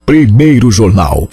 Primeiro Jornal.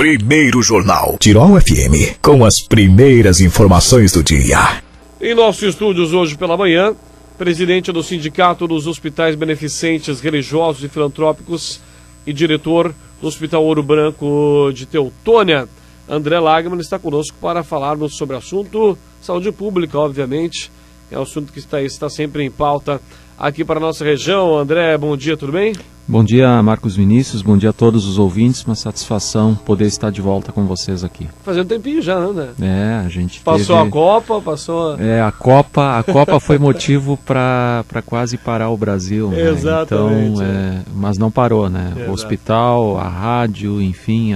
Tirol FM, com as primeiras informações do dia. Em nossos estúdios hoje pela manhã, presidente do Sindicato dos Hospitais Beneficentes Religiosos e Filantrópicos e diretor do Hospital Ouro Branco de Teutônia, André Lagman, está conosco para falarmos sobre o assunto saúde pública, obviamente. É um assunto que está sempre em pauta aqui para a nossa região. André, bom dia, tudo bem? Bom dia, Marcos Vinícius, bom dia a todos os ouvintes, uma satisfação poder estar de volta com vocês aqui. Fazendo um tempinho já, né? A gente passou a Copa, passou... a Copa foi motivo para quase parar o Brasil, né? Exatamente. Então, mas não parou, né? Exato. O hospital, a rádio, enfim,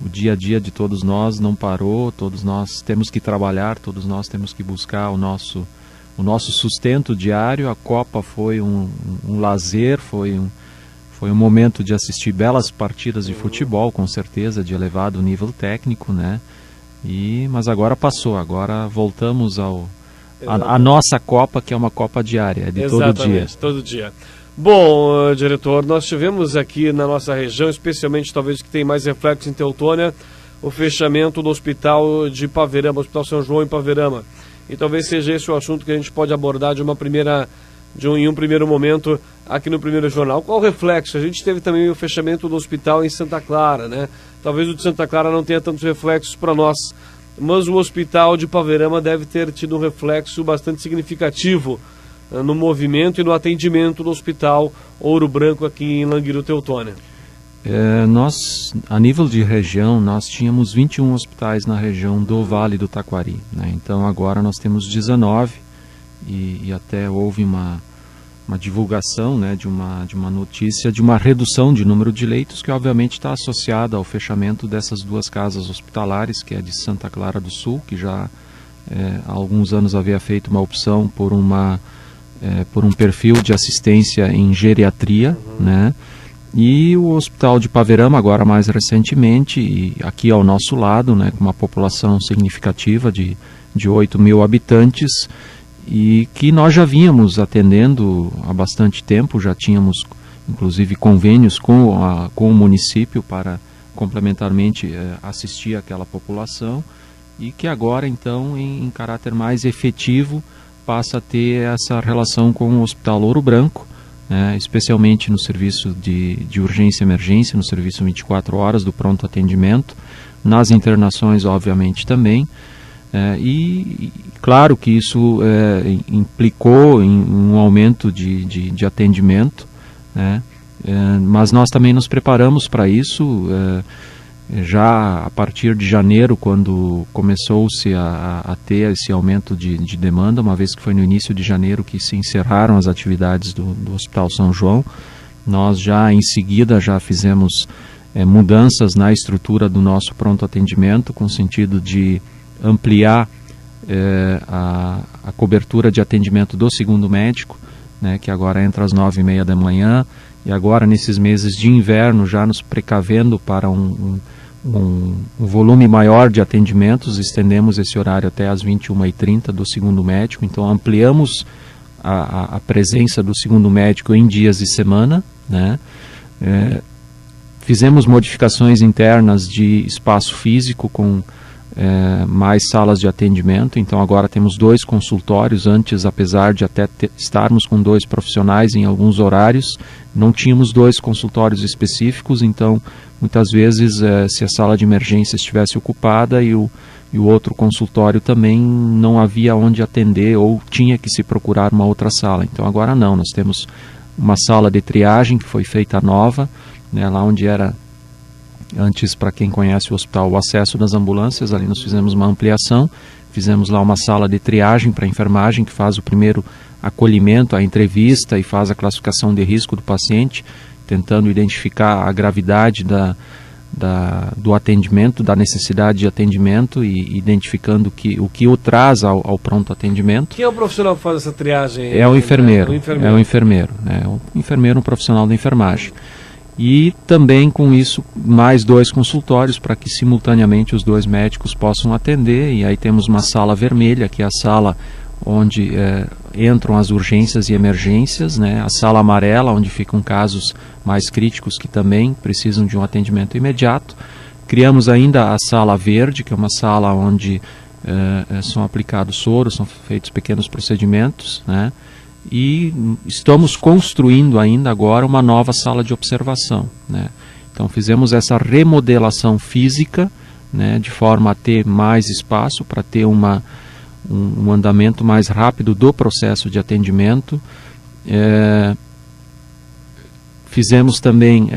o dia a dia de todos nós não parou, todos nós temos que trabalhar, todos nós temos que buscar o nosso sustento diário. A Copa foi um lazer, foi um momento de assistir belas partidas de futebol, com certeza, de elevado nível técnico, né? Mas agora passou, agora voltamos à nossa Copa, que é uma Copa diária, é de todo dia. Bom, diretor, nós tivemos aqui na nossa região, especialmente talvez que tem mais reflexo em Teutônia, o fechamento do Hospital de Paverama, Hospital São João em Paverama. E talvez seja esse o assunto que a gente pode abordar em um primeiro momento aqui no Primeiro Jornal. Qual o reflexo? A gente teve também o fechamento do hospital em Santa Clara, né? Talvez o de Santa Clara não tenha tantos reflexos para nós, mas o Hospital de Paverama deve ter tido um reflexo bastante significativo no movimento e no atendimento do Hospital Ouro Branco aqui em Languiru, Teutônia. Nós, a nível de região, nós tínhamos 21 hospitais na região do Vale do Taquari, né? Então agora nós temos 19 e até houve uma divulgação, né, de uma notícia de uma redução de número de leitos que obviamente está associada ao fechamento dessas duas casas hospitalares, que é de Santa Clara do Sul, que já há alguns anos havia feito uma opção por um perfil de assistência em geriatria, né? E o Hospital de Paverama, agora mais recentemente, e aqui ao nosso lado, né, com uma população significativa de 8 mil habitantes, e que nós já vínhamos atendendo há bastante tempo, já tínhamos inclusive convênios com o município para complementarmente assistir aquela população, e que agora então em caráter mais efetivo passa a ter essa relação com o Hospital Ouro Branco, especialmente no serviço de urgência e emergência, no serviço 24 horas do pronto atendimento, nas internações obviamente também, e claro que isso implicou em um aumento de atendimento, né? Mas nós também nos preparamos para isso, já a partir de janeiro, quando começou-se a ter esse aumento de demanda, uma vez que foi no início de janeiro que se encerraram as atividades do Hospital São João, nós já em seguida já fizemos mudanças na estrutura do nosso pronto atendimento, com o sentido de ampliar a cobertura de atendimento do segundo médico, né, que agora entra às 9h30 da manhã, e agora nesses meses de inverno já nos precavendo para um volume maior de atendimentos, estendemos esse horário até às 21h30 do segundo médico, então ampliamos a presença do segundo médico em dias de semana, né? Fizemos modificações internas de espaço físico com mais salas de atendimento, então agora temos 2 consultórios. Antes, apesar de até estarmos com 2 profissionais em alguns horários, não tínhamos 2 consultórios específicos, então muitas vezes se a sala de emergência estivesse ocupada e o outro consultório também não havia onde atender ou tinha que se procurar uma outra sala. Então agora não, nós temos uma sala de triagem que foi feita nova, né, lá onde era antes, para quem conhece o hospital, o acesso das ambulâncias. Ali nós fizemos uma ampliação, fizemos lá uma sala de triagem para a enfermagem, que faz o primeiro acolhimento, a entrevista e faz a classificação de risco do paciente, tentando identificar a gravidade do atendimento, da necessidade de atendimento, e identificando o que o traz ao pronto atendimento. Quem é o profissional que faz essa triagem? É o enfermeiro. É o enfermeiro, um profissional da enfermagem. E também com isso mais 2 consultórios para que simultaneamente os 2 médicos possam atender. E aí temos uma sala vermelha, que é a sala onde entram as urgências e emergências, né? A sala amarela, onde ficam casos mais críticos que também precisam de um atendimento imediato. Criamos ainda a sala verde, que é uma sala onde são aplicados soros, são feitos pequenos procedimentos, né? E estamos construindo ainda agora uma nova sala de observação, né? Então fizemos essa remodelação física, né, de forma a ter mais espaço para ter um andamento mais rápido do processo de atendimento. Fizemos também,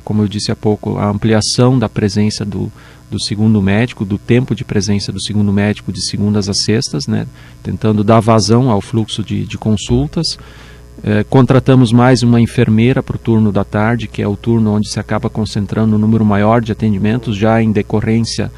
como eu disse há pouco, a ampliação da presença do segundo médico, do tempo de presença do segundo médico de segundas a sextas, né, tentando dar vazão ao fluxo de consultas. Contratamos mais uma enfermeira para o turno da tarde, que é o turno onde se acaba concentrando um número maior de atendimentos, já em decorrência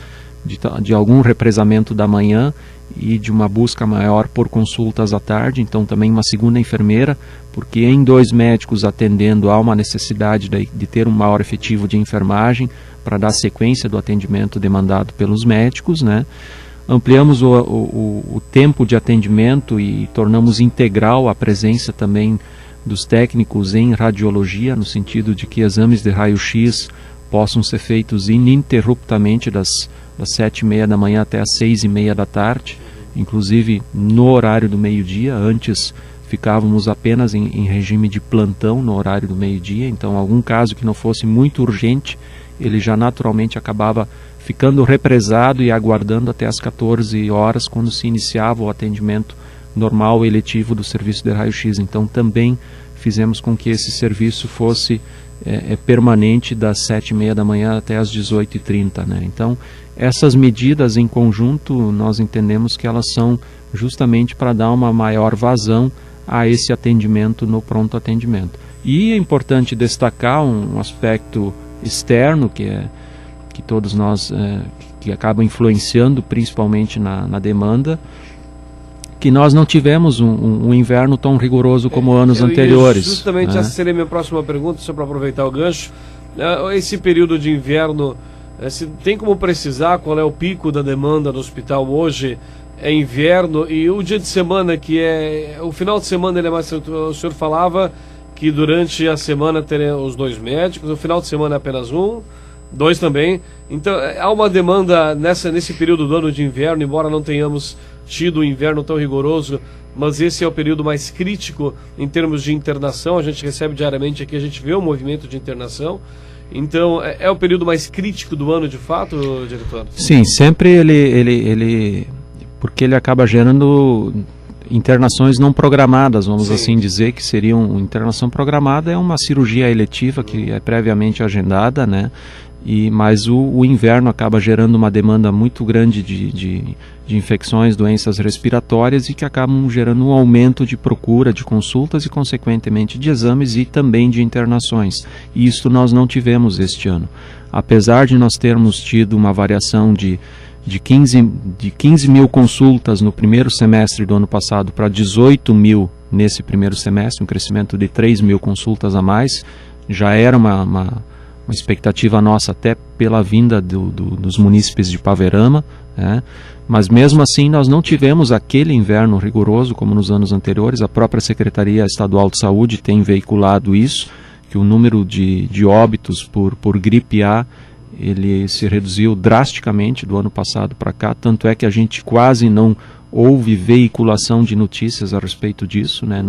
de algum represamento da manhã e de uma busca maior por consultas à tarde. Então também uma segunda enfermeira, porque em 2 médicos atendendo há uma necessidade de ter um maior efetivo de enfermagem para dar sequência do atendimento demandado pelos médicos, né? Ampliamos o tempo de atendimento e tornamos integral a presença também dos técnicos em radiologia, no sentido de que exames de raio-x possam ser feitos ininterruptamente das 7h30 da manhã até as 6h30 da tarde, inclusive no horário do meio-dia. Antes ficávamos apenas em regime de plantão no horário do meio-dia, então algum caso que não fosse muito urgente, ele já naturalmente acabava ficando represado e aguardando até as 14 horas, quando se iniciava o atendimento normal eletivo do serviço de raio-x. Então também fizemos com que esse serviço fosse permanente das 7h30 da manhã até as 18h30, né? Então essas medidas em conjunto, nós entendemos que elas são justamente para dar uma maior vazão a esse atendimento no pronto atendimento. E é importante destacar um aspecto externo que todos nós que acaba influenciando principalmente na demanda, que nós não tivemos um inverno tão rigoroso como anos anteriores. Justamente, né? Essa seria a minha próxima pergunta, só para aproveitar o gancho. Esse período de inverno, se tem como precisar qual é o pico da demanda no hospital hoje? É inverno, e o dia de semana, que é o final de semana, ele é mais... O senhor falava que durante a semana teremos os 2 médicos, o final de semana é apenas 1, 2 também. Então há uma demanda nesse período do ano de inverno, embora não tenhamos tido um inverno tão rigoroso, mas esse é o período mais crítico em termos de internação. A gente recebe diariamente aqui, a gente vê o movimento de internação. Então é o período mais crítico do ano, de fato, diretor? Sim, sempre ele porque ele acaba gerando internações não programadas, vamos assim dizer, que seriam... Internação programada é uma cirurgia eletiva que é previamente agendada, né? Mas o inverno acaba gerando uma demanda muito grande de infecções, doenças respiratórias, e que acabam gerando um aumento de procura de consultas e, consequentemente, de exames e também de internações. E isso nós não tivemos este ano. Apesar de nós termos tido uma variação de 15 mil consultas no primeiro semestre do ano passado para 18 mil nesse primeiro semestre, um crescimento de 3 mil consultas a mais, já era uma expectativa nossa, até pela vinda dos munícipes de Paverama, né? Mas mesmo assim nós não tivemos aquele inverno rigoroso como nos anos anteriores. A própria Secretaria Estadual de Saúde tem veiculado isso, que o número de óbitos por gripe A ele se reduziu drasticamente do ano passado para cá, tanto é que a gente quase não houve veiculação de notícias a respeito disso, né?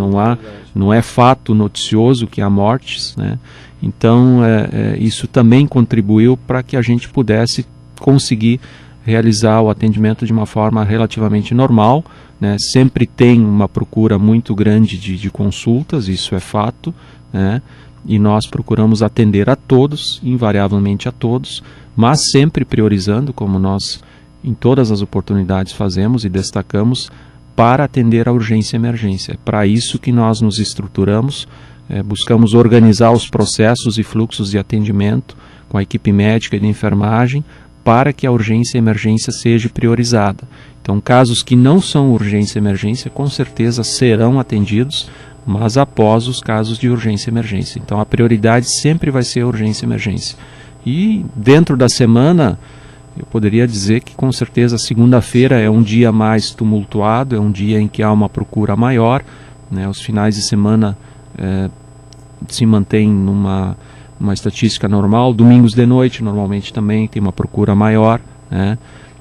Não é fato noticioso que há mortes, né? Então isso também contribuiu para que a gente pudesse conseguir realizar o atendimento de uma forma relativamente normal, né? Sempre tem uma procura muito grande de consultas, isso é fato, né? E nós procuramos atender a todos, invariavelmente a todos, mas sempre priorizando, como nós em todas as oportunidades fazemos e destacamos, para atender a urgência e emergência. É para isso que nós nos estruturamos, buscamos organizar os processos e fluxos de atendimento com a equipe médica e de enfermagem, para que a urgência e emergência seja priorizada. Então, casos que não são urgência e emergência, com certeza serão atendidos, mas após os casos de urgência e emergência. Então a prioridade sempre vai ser a urgência e emergência. E dentro da semana, eu poderia dizer que com certeza segunda-feira é um dia mais tumultuado, é um dia em que há uma procura maior, né? Os finais de semana se mantém numa estatística normal, domingos de noite normalmente também tem uma procura maior, né?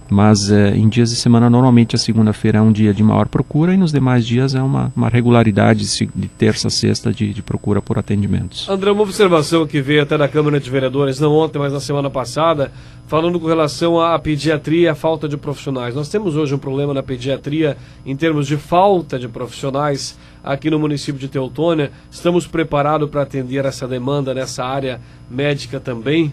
Mas em dias de semana normalmente a segunda-feira é um dia de maior procura e nos demais dias é uma regularidade de terça a sexta de procura por atendimentos. André, uma observação que veio até da Câmara de Vereadores, não ontem, mas na semana passada, falando com relação à pediatria e à falta de profissionais. Nós temos hoje um problema na pediatria em termos de falta de profissionais aqui no município de Teutônia. Estamos preparados para atender essa demanda nessa área médica também?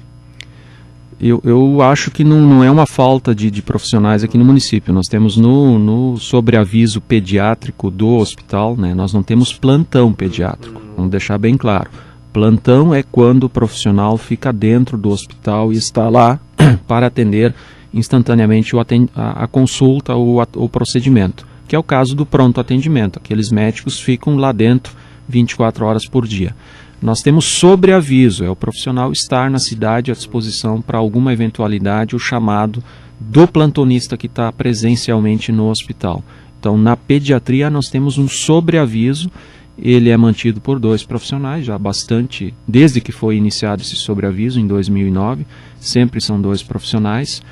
Eu acho que não é uma falta de profissionais aqui no município. Nós temos no sobreaviso pediátrico do hospital, né, nós não temos plantão pediátrico, vamos deixar bem claro. Plantão é quando o profissional fica dentro do hospital e está lá para atender instantaneamente a consulta ou o procedimento, que é o caso do pronto atendimento. Aqueles médicos ficam lá dentro 24 horas por dia. Nós temos sobreaviso, é o profissional estar na cidade à disposição para alguma eventualidade, o chamado do plantonista que está presencialmente no hospital. Então, na pediatria nós temos um sobreaviso, ele é mantido por 2 profissionais, já bastante, desde que foi iniciado esse sobreaviso em 2009, sempre são 2 profissionais.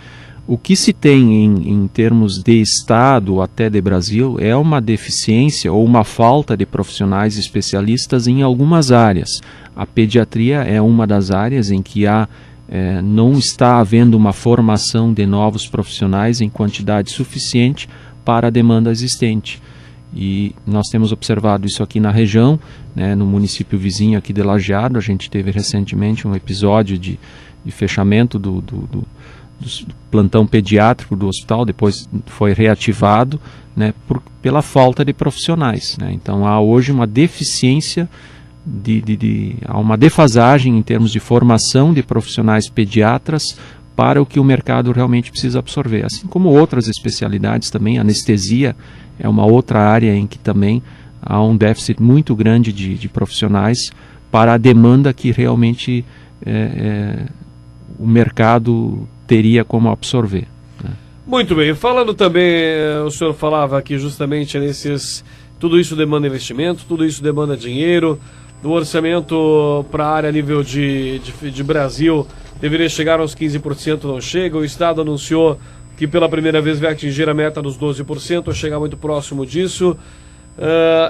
O que se tem em termos de Estado ou até de Brasil é uma deficiência ou uma falta de profissionais especialistas em algumas áreas. A pediatria é uma das áreas em que não está havendo uma formação de novos profissionais em quantidade suficiente para a demanda existente. E nós temos observado isso aqui na região, né, no município vizinho aqui de Lajeado. A gente teve recentemente um episódio de fechamento do plantão pediátrico do hospital, depois foi reativado, né, pela falta de profissionais, né? Então há hoje uma deficiência, há uma defasagem em termos de formação de profissionais pediatras para o que o mercado realmente precisa absorver, assim como outras especialidades também. Anestesia é uma outra área em que também há um déficit muito grande de profissionais para a demanda que realmente o mercado teria como absorver, né? Muito bem, falando também, o senhor falava aqui justamente tudo isso demanda investimento, tudo isso demanda dinheiro. O orçamento para a área a nível de Brasil deveria chegar aos 15%, não chega. O Estado anunciou que pela primeira vez vai atingir a meta dos 12%, ou chegar muito próximo disso.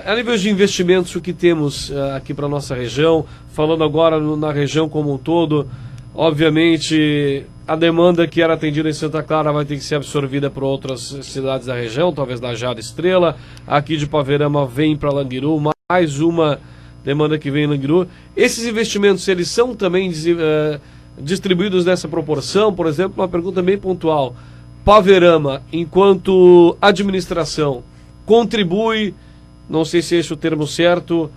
A nível de investimentos, o que temos aqui para a nossa região, falando agora na região como um todo, obviamente a demanda que era atendida em Santa Clara vai ter que ser absorvida por outras cidades da região, talvez Lajeado, Estrela. Aqui de Paverama vem para Languiru, mais uma demanda que vem em Languiru. Esses investimentos, eles são também distribuídos nessa proporção? Por exemplo, uma pergunta bem pontual. Paverama, enquanto administração, contribui, não sei se esse é o termo certo,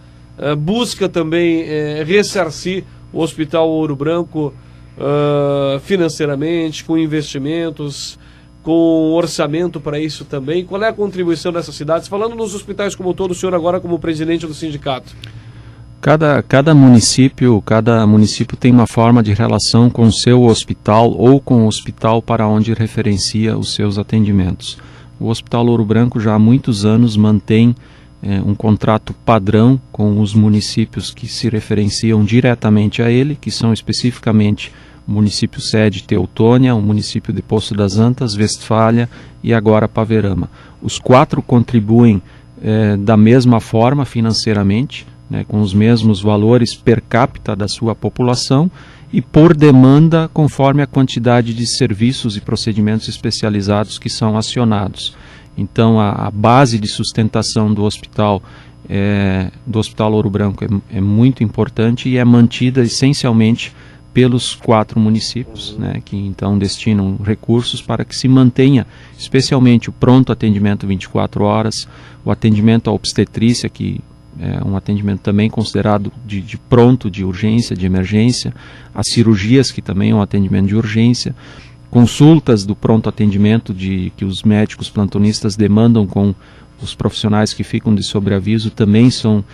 busca também ressarcir o Hospital Ouro Branco financeiramente, com investimentos, com orçamento para isso também. Qual é a contribuição dessas cidades? Falando nos hospitais como um todo, o senhor agora como presidente do sindicato. Cada município tem uma forma de relação com o seu hospital ou com o hospital para onde referencia os seus atendimentos. O Hospital Ouro Branco já há muitos anos mantém um contrato padrão com os municípios que se referenciam diretamente a ele, que são especificamente o município sede Teutônia, o município de Poço das Antas, Westfália e agora Paverama. Os 4 contribuem da mesma forma financeiramente, né, com os mesmos valores per capita da sua população e por demanda conforme a quantidade de serviços e procedimentos especializados que são acionados. Então a base de sustentação do Hospital Ouro Branco é muito importante e é mantida essencialmente pelos 4 municípios, né, que então destinam recursos para que se mantenha especialmente o pronto atendimento 24 horas, o atendimento à obstetrícia, que é um atendimento também considerado de pronto, de urgência, de emergência, as cirurgias, que também é um atendimento de urgência, consultas do pronto atendimento que os médicos plantonistas demandam com os profissionais que ficam de sobreaviso também são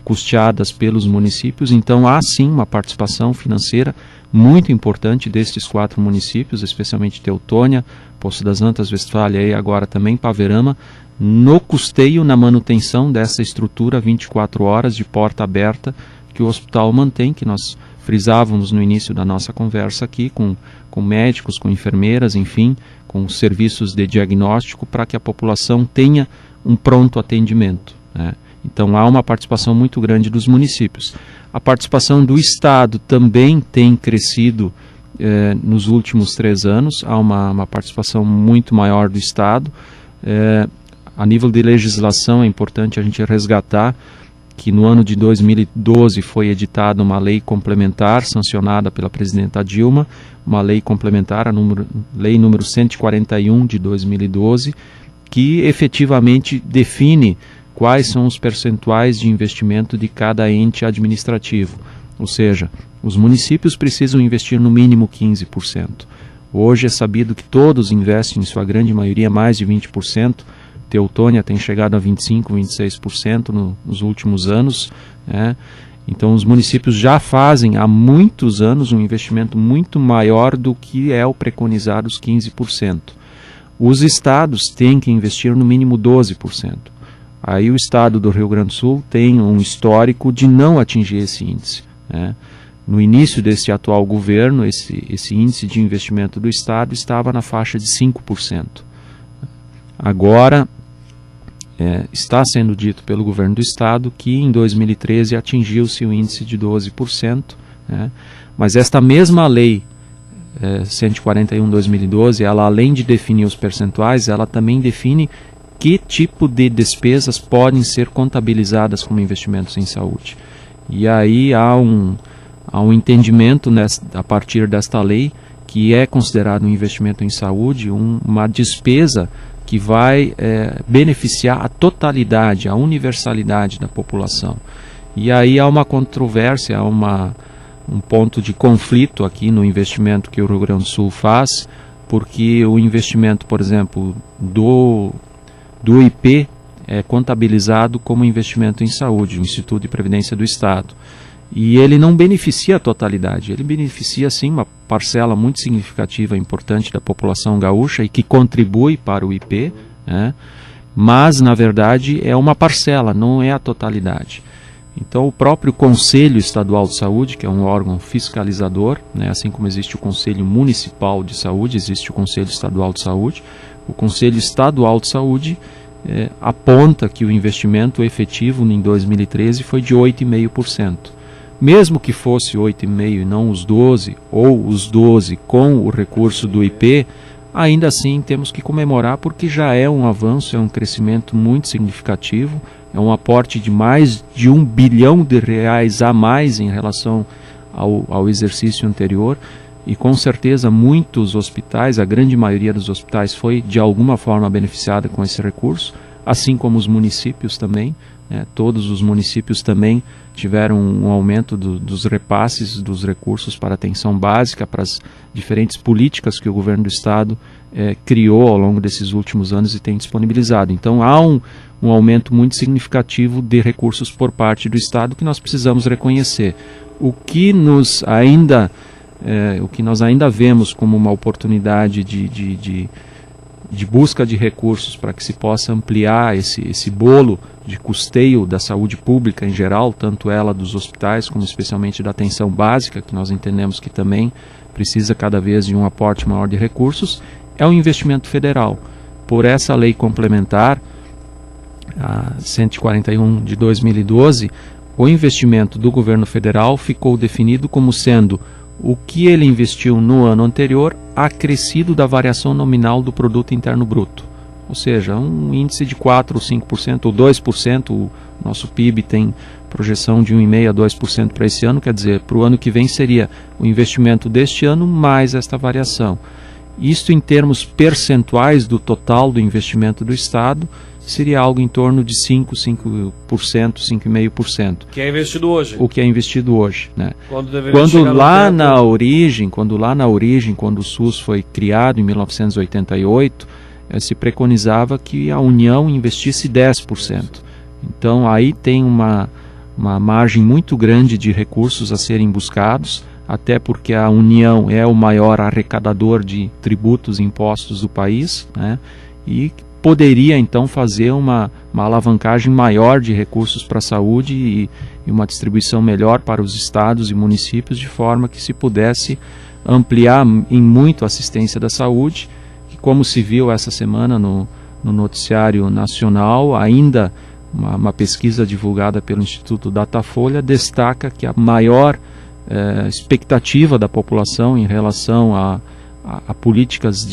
custeadas pelos municípios. Então há sim uma participação financeira muito importante destes 4 municípios, especialmente Teutônia, Poço das Antas, Westfália e agora também Paverama, no custeio, na manutenção dessa estrutura 24 horas de porta aberta que o hospital mantém, que nós frisávamos no início da nossa conversa aqui, com médicos, com enfermeiras, enfim, com serviços de diagnóstico para que a população tenha um pronto atendimento, né? Então há uma participação muito grande dos municípios. A participação do Estado também tem crescido nos últimos 3 anos, há uma participação muito maior do Estado. A nível de legislação é importante a gente resgatar que no ano de 2012 foi editada uma lei complementar sancionada pela presidenta Dilma, uma lei complementar, lei número 141 de 2012, que efetivamente define quais são os percentuais de investimento de cada ente administrativo. Ou seja, os municípios precisam investir no mínimo 15%. Hoje é sabido que todos investem, em sua grande maioria, mais de 20%. Teutônia tem chegado a 25%, 26% nos últimos anos, né? Então os municípios já fazem há muitos anos um investimento muito maior do que é o preconizado, os 15%. Os estados têm que investir no mínimo 12%. Aí o estado do Rio Grande do Sul tem um histórico de não atingir esse índice, né? No início desse atual governo, esse índice de investimento do estado estava na faixa de 5%. Agora, está sendo dito pelo governo do estado que em 2013 atingiu-se o índice de 12%, né? Mas esta mesma lei 141/2012, ela além de definir os percentuais, ela também define que tipo de despesas podem ser contabilizadas como investimentos em saúde. E aí há um entendimento a partir desta lei que é considerado um investimento em saúde, uma despesa que vai beneficiar a totalidade, a universalidade da população. E aí há uma controvérsia, há um ponto de conflito aqui no investimento que o Rio Grande do Sul faz, porque o investimento, por exemplo, do IP é contabilizado como investimento em saúde, o Instituto de Previdência do Estado. E ele não beneficia a totalidade, ele beneficia sim uma parcela muito significativa, importante da população gaúcha e que contribui para o IP, né? Mas na verdade é uma parcela, não é a totalidade. Então o próprio Conselho Estadual de Saúde, que é um órgão fiscalizador, né? Assim como existe o Conselho Municipal de Saúde, existe o Conselho Estadual de Saúde. O Conselho Estadual de Saúde aponta que o investimento efetivo em 2013 foi de 8,5%. Mesmo que fosse 8,5% e não os 12%, ou os 12% com o recurso do IP, ainda assim temos que comemorar porque já é um avanço, é um crescimento muito significativo, é um aporte de mais de R$1 bilhão a mais em relação ao exercício anterior. E com certeza muitos hospitais, a grande maioria dos hospitais foi de alguma forma beneficiada com esse recurso, assim como os municípios também, né? Todos os municípios também tiveram um aumento dos repasses dos recursos para atenção básica, para as diferentes políticas que o governo do estado criou ao longo desses últimos anos e tem disponibilizado. Então há um aumento muito significativo de recursos por parte do estado que nós precisamos reconhecer. O que nós ainda vemos como uma oportunidade de busca de recursos para que se possa ampliar esse bolo de custeio da saúde pública em geral, tanto ela dos hospitais como especialmente da atenção básica, que nós entendemos que também precisa cada vez de um aporte maior de recursos, é o investimento federal. Por essa lei complementar, a 141 de 2012, o investimento do governo federal ficou definido como sendo o que ele investiu no ano anterior acrescido da variação nominal do Produto Interno Bruto. Ou seja, um índice de 4% ou 5% ou 2%, o nosso PIB tem projeção de 1,5% a 2% para esse ano, quer dizer, para o ano que vem seria o investimento deste ano mais esta variação. Isto em termos percentuais do total do investimento do Estado, seria algo em torno de 5%, 5,5%. Que é investido hoje. O que é investido hoje, né? Quando lá na origem, quando o SUS foi criado em 1988, se preconizava que a União investisse 10%. Então aí tem uma margem muito grande de recursos a serem buscados, até porque a União é o maior arrecadador de tributos e impostos do país, né? E poderia então fazer uma alavancagem maior de recursos para a saúde e uma distribuição melhor para os estados e municípios, de forma que se pudesse ampliar em muito a assistência da saúde. E como se viu essa semana no noticiário nacional, ainda uma pesquisa divulgada pelo Instituto Datafolha destaca que a maior expectativa da população em relação a políticas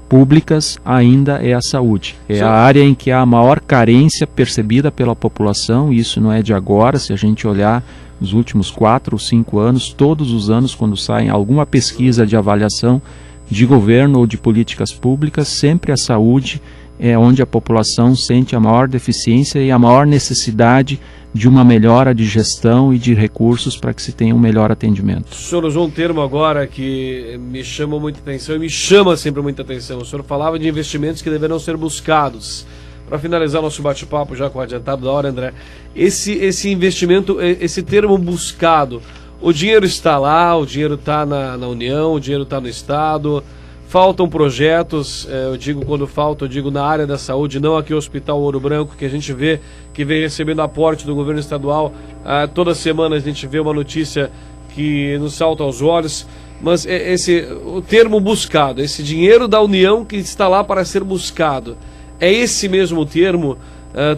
públicas ainda é a saúde. É a área em que há a maior carência percebida pela população, e isso não é de agora. Se a gente olhar nos últimos 4 ou 5 anos, todos os anos, quando sai alguma pesquisa de avaliação de governo ou de políticas públicas, sempre a saúde é onde a população sente a maior deficiência e a maior necessidade de uma melhora de gestão e de recursos para que se tenha um melhor atendimento. O senhor usou um termo agora que me chama muita atenção e me chama sempre muita atenção. O senhor falava de investimentos que deverão ser buscados. Para finalizar nosso bate-papo já com o adiantado da hora, André, esse investimento, esse termo buscado, o dinheiro está lá, o dinheiro está na União, o dinheiro está no Estado. Faltam projetos, eu digo quando falta, eu digo na área da saúde, não aqui o Hospital Ouro Branco, que a gente vê que vem recebendo aporte do governo estadual. Toda semana a gente vê uma notícia que nos salta aos olhos, mas o termo buscado, esse dinheiro da União que está lá para ser buscado, é esse mesmo termo?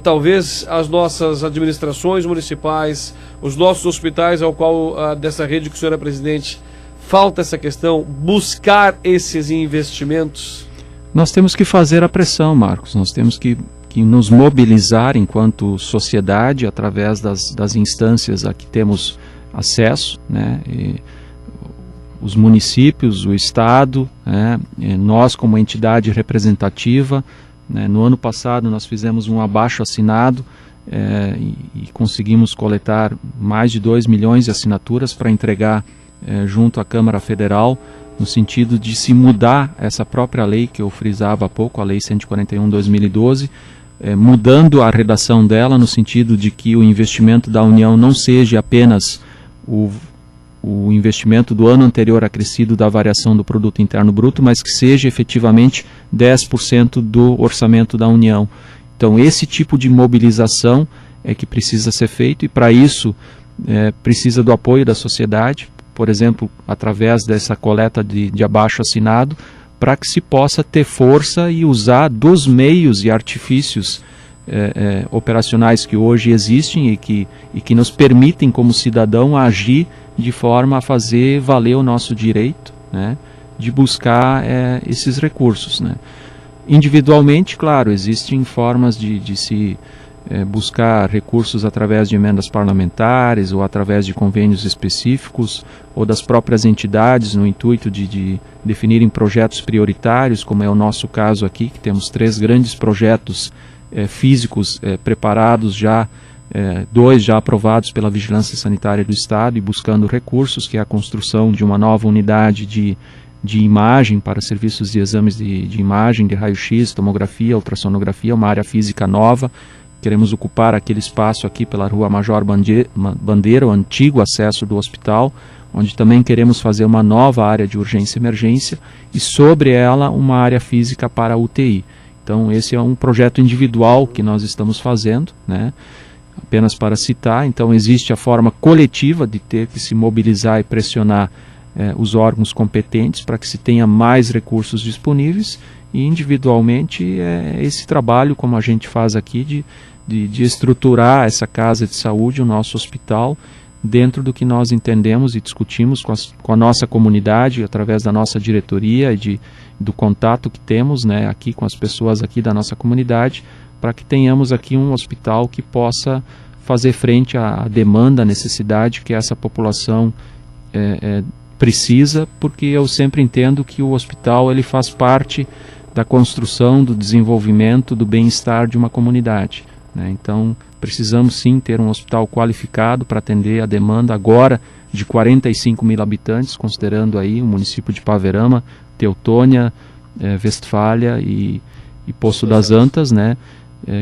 Talvez as nossas administrações municipais, os nossos hospitais, ao qual dessa rede que o senhor é presidente, falta essa questão, buscar esses investimentos? Nós temos que fazer a pressão, Marcos. Nós temos que nos mobilizar enquanto sociedade através das instâncias a que temos acesso, né? Os municípios, o Estado, né? Nós como entidade representativa, né? No ano passado nós fizemos um abaixo-assinado e conseguimos coletar mais de 2 milhões de assinaturas para entregar junto à Câmara Federal, no sentido de se mudar essa própria lei que eu frisava há pouco, a Lei 141/2012, mudando a redação dela no sentido de que o investimento da União não seja apenas o investimento do ano anterior acrescido da variação do Produto Interno Bruto, mas que seja efetivamente 10% do orçamento da União. Então esse tipo de mobilização é que precisa ser feito, e para isso precisa do apoio da sociedade, por exemplo, através dessa coleta de abaixo-assinado, para que se possa ter força e usar dos meios e artifícios operacionais que hoje existem e que nos permitem, como cidadão, agir de forma a fazer valer o nosso direito, né, de buscar esses recursos, né. Individualmente, claro, existem formas de se buscar recursos através de emendas parlamentares ou através de convênios específicos ou das próprias entidades no intuito de definirem projetos prioritários, como é o nosso caso aqui, que temos 3 grandes projetos físicos preparados já, 2 já aprovados pela Vigilância Sanitária do Estado e buscando recursos, que é a construção de uma nova unidade de imagem para serviços de exames de imagem, de raio-x, tomografia, ultrassonografia, uma área física nova. Queremos ocupar aquele espaço aqui pela Rua Major Bandeira, o antigo acesso do hospital, onde também queremos fazer uma nova área de urgência e emergência e sobre ela uma área física para a UTI. Então esse é um projeto individual que nós estamos fazendo, né? Apenas para citar. Então existe a forma coletiva de ter que se mobilizar e pressionar os órgãos competentes para que se tenha mais recursos disponíveis, e individualmente esse trabalho, como a gente faz aqui, de estruturar essa casa de saúde, o nosso hospital, dentro do que nós entendemos e discutimos com a nossa comunidade, através da nossa diretoria e do contato que temos, né, aqui com as pessoas aqui da nossa comunidade, para que tenhamos aqui um hospital que possa fazer frente à demanda, à necessidade que essa população precisa, porque eu sempre entendo que o hospital ele faz parte da construção, do desenvolvimento, do bem-estar de uma comunidade, né? Então precisamos sim ter um hospital qualificado para atender a demanda agora de 45 mil habitantes, considerando aí o município de Paverama, Teutônia, Westfália e Poço das Antas, né?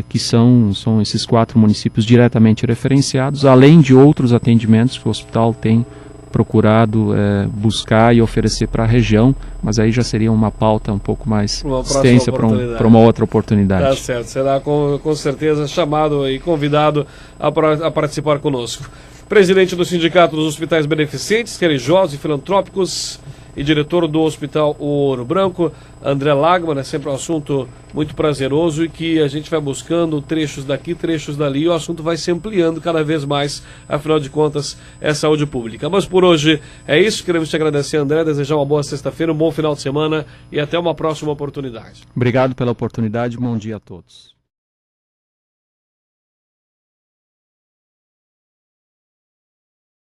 Que são esses 4 municípios diretamente referenciados, além de outros atendimentos que o hospital tem procurado buscar e oferecer para a região, mas aí já seria uma pauta um pouco mais extensa para uma outra oportunidade. Tá certo, será com certeza chamado e convidado a participar conosco. Presidente do Sindicato dos Hospitais Beneficentes, Religiosos e Filantrópicos e diretor do Hospital Ouro Branco, André Lagman. É sempre um assunto muito prazeroso e que a gente vai buscando trechos daqui, trechos dali, e o assunto vai se ampliando cada vez mais, afinal de contas, é saúde pública. Mas por hoje é isso, queremos te agradecer, André, desejar uma boa sexta-feira, um bom final de semana e até uma próxima oportunidade. Obrigado pela oportunidade, bom dia a todos.